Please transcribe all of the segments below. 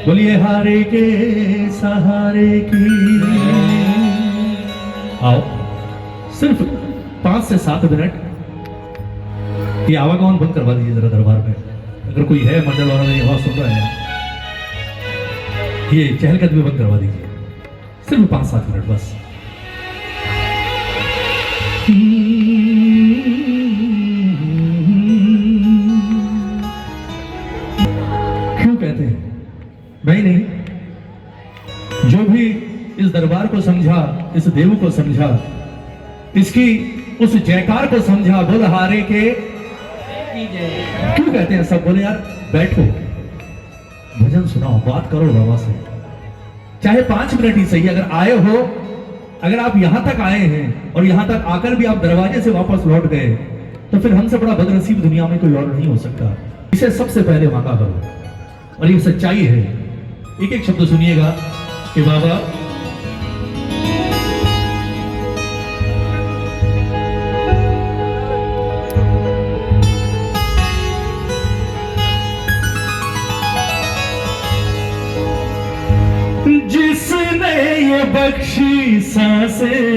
बोलिए हारे के सहारे की। आओ, सिर्फ 5 से 7 मिनट ये आवागमन बंद करवा दीजिए जरा दरबार में। अगर कोई है मंडल वाला मेरी आवाज सुन रहा है, ये चहलकदमी बंद करवा दीजिए, सिर्फ 5-7 मिनट बस। क्यों कहते हैं मैं नहीं, जो भी इस दरबार को समझा, इस देव को समझा, इसकी उस जयकार को समझा, बोल हारे के क्यों कहते हैं सब। बोले यार बैठो, भजन सुनाओ, बात करो बाबा से, चाहे 5 मिनट ही सही। अगर आए हो, अगर आप यहां तक आए हैं और यहां तक आकर भी आप दरवाजे से वापस लौट गए, तो फिर हमसे बड़ा बदनसीब दुनिया में कोई और नहीं हो सकता। इसे सबसे पहले मांगा करो, और ये सच्चाई है। एक एक शब्द सुनिएगा कि बाबा जिसने ये बख्शी सांसें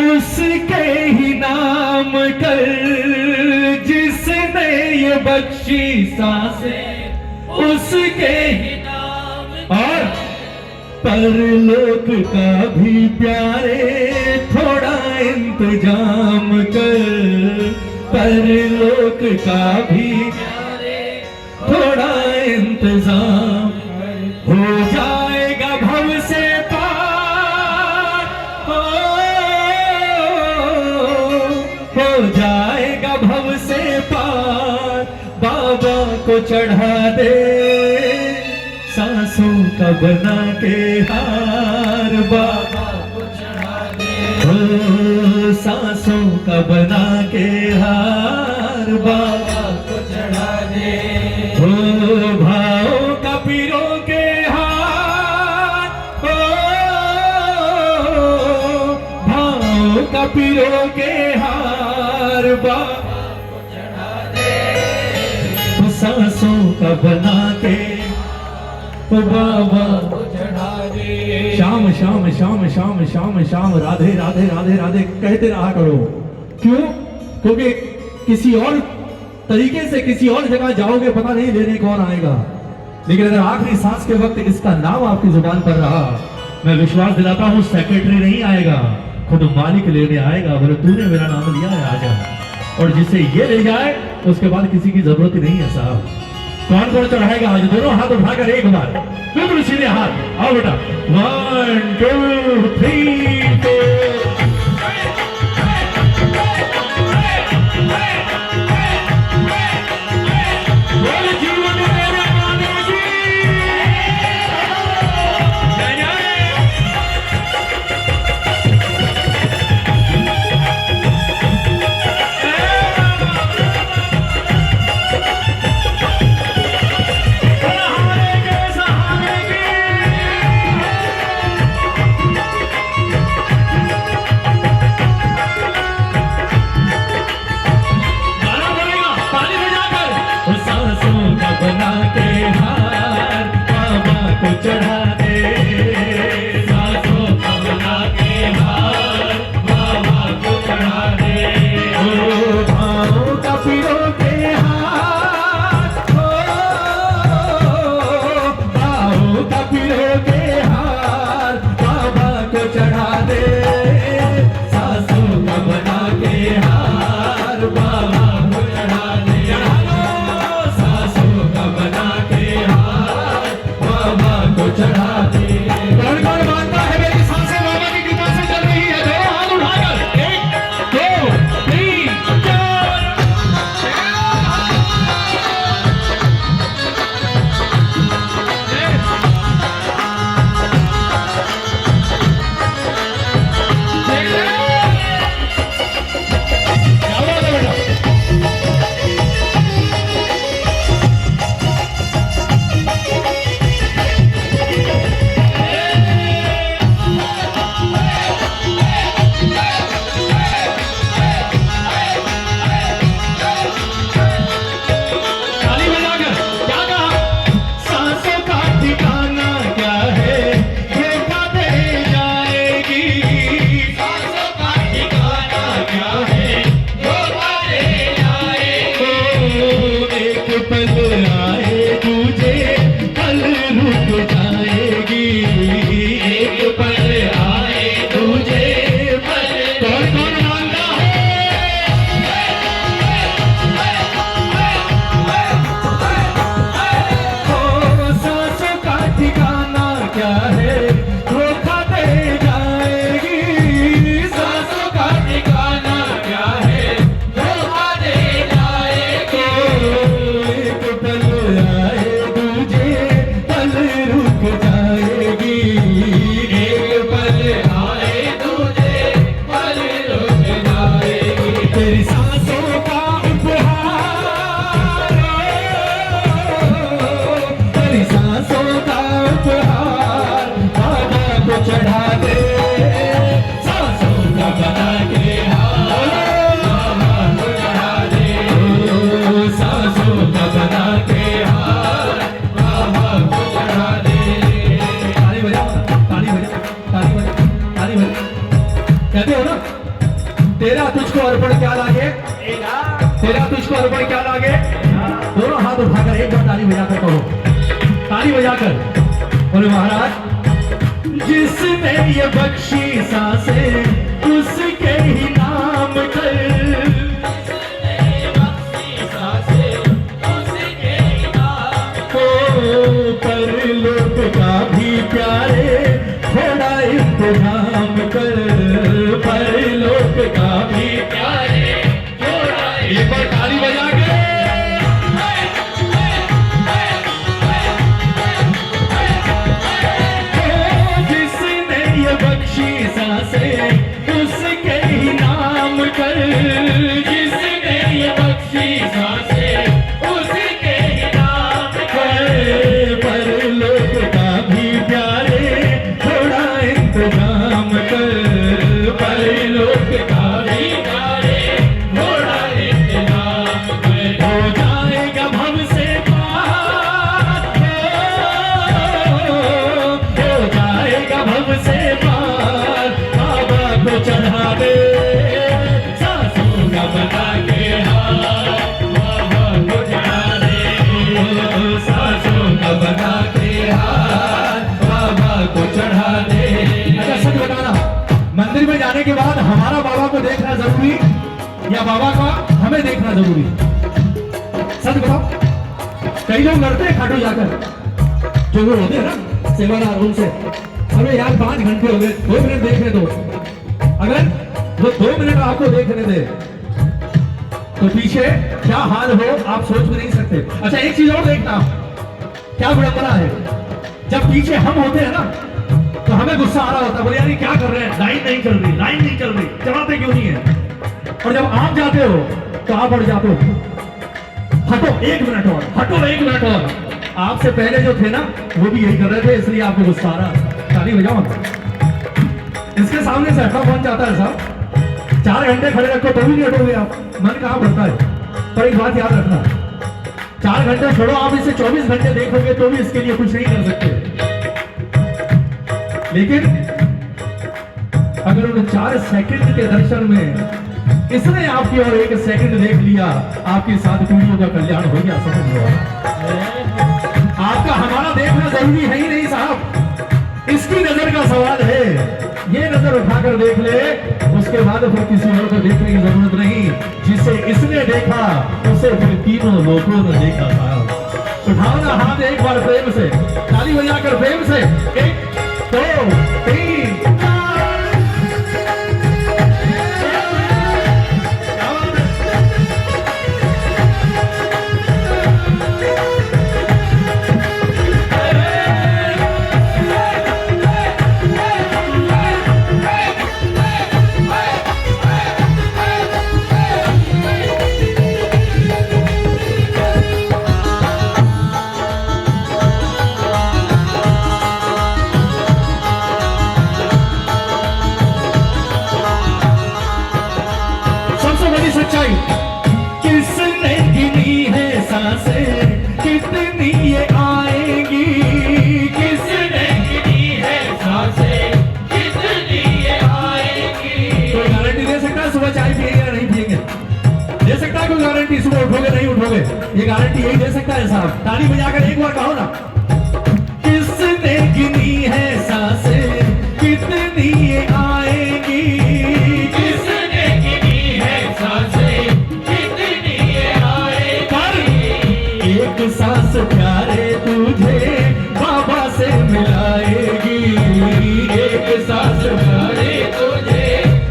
उसके ही नाम कर, जिसने ये बख्शी सांसें उसके ही नाम। और परलोक का भी प्यारे थोड़ा इंतजाम कर, परलोक का भी प्यारे थोड़ा इंतजाम। हो जाएगा भव से पार, हो जाएगा भव से पार। बाबा को चढ़ा दे सांसों का बना के हार, बाबा को चढ़ा दे हो सांसों का बना के हार, बाबा को चढ़ा दे हो भाव का पीरो के हार, हो भाव का पीरो के हार, बाबा को चढ़ा दे सांसों का बना के बाबा को चढ़ा दे। शाम शाम शाम शाम शाम शाम राधे राधे राधे राधे कहते रहा करो। क्यों? क्योंकि किसी और तरीके से किसी और जगह जाओगे, पता नहीं लेने कौन आएगा, लेकिन अगर आखिरी सांस के वक्त इसका नाम आपकी जुबान पर रहा, मैं विश्वास दिलाता हूं सेक्रेटरी नहीं आएगा, खुद मालिक लेने आएगा। बोले तूने मेरा नाम लिया है, आजा। और जिसे ये ले जाए उसके बाद किसी की जरूरत ही नहीं है साहब। कौन कौन चढ़ाएगा आज? दोनों हाथ उठाकर एक बार बिल्कुल सीधे हाथ। आओ बेटा, 1 2 3 4। पल आए तुझे पल रुक जाएगी, एक पल आए तुझे पल। कौन कौन मानता है? ओ सांसों का ठिकाना क्या है, धोखा दे जाएगी। सांसों का ठिकाना क्या है, धोखा दे जाएगी। एक पल आए तुझे पल रुक जाएगी, एक पल आए तुझे पल रुक जाएगी। तेरी सांसों का उपहार, तेरी सांसों का उपहार बाबा को चढ़ा दे, सांसों का बना के हार बाबा को चढ़ा दे। ओ, सांसों का बना के हार बाबा को चढ़ा दे। ताली बजा, ताली बजा, ताली बजा, ताली बजा। कहते हो ना, तेरा तुझको अर्पण क्या लागे, तेरा तुझको अर्पण क्या लागे। दोनों हाथ उठाकर एक बार ताली बजाकर कहो, ताली बजाकर बोले महाराज। जिसने ये बख्शी सांसें उसके ही नाम कर, जिसने ये बख्शी सांसें उसके ही नाम कर। परलोक का भी प्यारे थोड़ा इंतजाम कर, परलोक का भी प्यारे थोड़ा। एक बार ताली बजा के जिसने ये बख्शी सांसें उसके ही नाम कर, जिसने ये बख्शी सांसें उसके ही नाम कर। परलोक का भी प्यारे थोड़ा इंतजाम कर, परलोक का भी प्यारे थोड़ा इंतजाम कर। हो जाएगा भव से पार, हो जाएगा भव से पार बाबा को चढ़ा दे, सांसों का बना के हार बाबा को चढ़ा दे। सांसों का बना के हार बाबा को चढ़ा दे। अच्छा सच बताना, मंदिर में जाने के बाद हमारा बाबा को देखना जरूरी या बाबा का हमें देखना जरूरी? सच बताओ। कई लोग लड़ते हैं खाटू जाकर, जो लोग होते हैं ना सेवादार, उनसे हमें यार 5 घंटे हो गए, 2 मिनट देखने दो। अगर वो 2 मिनट आपको देखने दे तो पीछे क्या हाल हो आप सोच भी नहीं सकते। अच्छा एक चीज और देखना, क्या विडंबना है, जब पीछे हम होते हैं ना तो हमें गुस्सा आ रहा होता है, बोले यार ये क्या कर रहे हैं, लाइन नहीं चल रही, लाइन नहीं चल रही, चलाते क्यों नहीं है। और जब आप जाते हो तो आप बढ़ जाते हो, हटो 1 मिनट और, हटो 1 मिनट और। आपसे पहले जो थे ना वो भी यही कर रहे थे, इसलिए आपको गुस्सा आ रहा। ताली बजाओ। इसके सामने से हटना कौन चाहता है साहब? 4 घंटे खड़े रखो तो भी नहीं हटोगे आप, मन कहाँ भरता है। पर एक बात याद रखना, 4 घंटे छोड़ो, आप इसे 24 घंटे देखोगे तो भी इसके लिए कुछ नहीं कर सकते। लेकिन अगर उन 4 सेकंड के दर्शन में इसने आपकी और 1 सेकंड देख लिया, आपकी 7 पीढ़ियों का कल्याण हो गया। समझ लो, आपका हमारा देखना जरूरी है ही नहीं साहब, इसकी नजर का सवाल है। ये नजर उठाकर देख ले, उसके बाद फिर किसी और को देखने की जरूरत नहीं। जिसे इसने देखा उसे फिर तीनों लोगों ने देखा साहब। उठाओ ना हाथ एक बार प्रेम से, ताली बजाकर प्रेम से। 1 2 3 कि सुबह उठोगे नहीं उठोगे, ये गारंटी यही दे सकता है साहब। ताली बजाकर एक बार कहो ना। किसने गिनी है सांसें, कितनी ये आएगी, किसने गिनी है सांसें, कितनी ये आएगी। एक सांस प्यारे तुझे बाबा से मिलाएगी, एक सांस प्यारे तुझे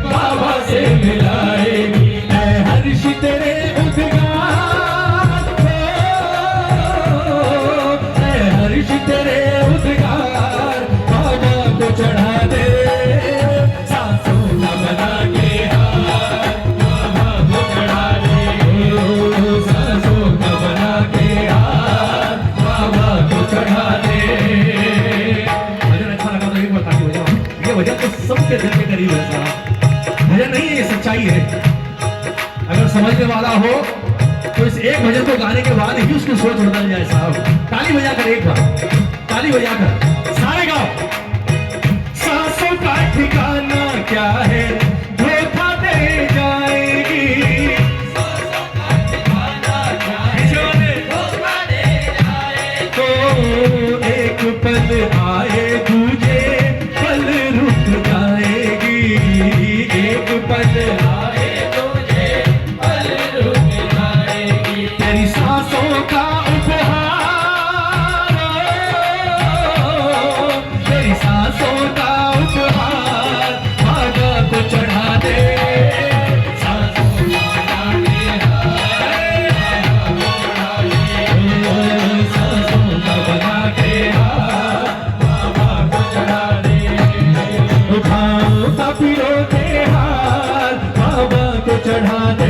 बाबा से मिलाएगी। ऐ हर्ष तेरे उद्गार को, ऐ हर्ष तेरे उद्गार बाबा को चढ़ा दे। सांसों का बना के हार बाबा को चढ़ा दे, सांसों का बना के हार बाबा को चढ़ा दे। भजन अच्छा लगा तो एक बार ताली बजाओ। ये भजन तो सबके दिल के करीब है साहब, भजन नहीं है, ये सच्चाई है। अगर समझने वाला हो तो इस एक भजन को गाने के बाद ही उसकी सोच बदल जाए साहब। ताली बजाकर एक बार, ताली बजाकर सारे गाओ। सांसों का ठिकाना क्या है, धोखा दे जाएगी। सांसों का ठिकाना क्या है, धोखा दे जाएगी। तो एक पल आए तुझे पल रुक जाएगी, एक पल आए तुझे पल रुक जाएगी। तेरी सांसों का उपहार, तेरी सांसों का उपहार बाबा को चढ़ा दे। सांसों का बना के सांसों का बना के हार बाबा को चढ़ा दे। उठाओ तपिरों के हार बाबा को चढ़ा दे।